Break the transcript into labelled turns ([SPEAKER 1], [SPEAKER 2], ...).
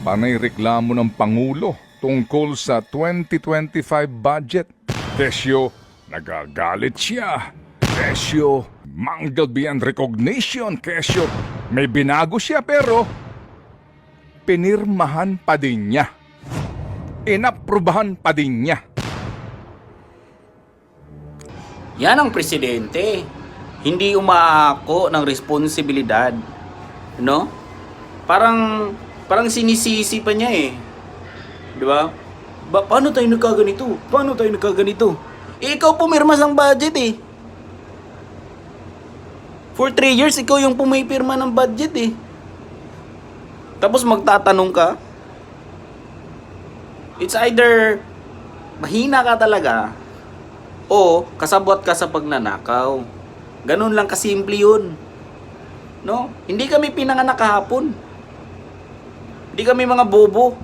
[SPEAKER 1] Panay reklamo ng Pangulo tungkol sa 2025 budget. Kesyo, nagagalit siya. Kesyo, mangled beyond recognition. Kesyo, may binago siya pero pinirmahan pa din niya. Inaprubahan pa din niya.
[SPEAKER 2] Yan ang presidente. Hindi umaako ng responsibilidad. No? Parang sinisisi pa niya eh. Di ba? Paano tayo nagkaganito? Paano tayo nagkaganito? Eh, ikaw pumirma ng budget eh. For 3 years, ikaw yung pumipirma ng budget eh. Tapos magtatanong ka, it's either mahina ka talaga o kasabwat ka sa pagnanakaw. Ganun lang kasimple yun. No? Hindi kami pinanganak kahapon. Hindi kami mga bobo.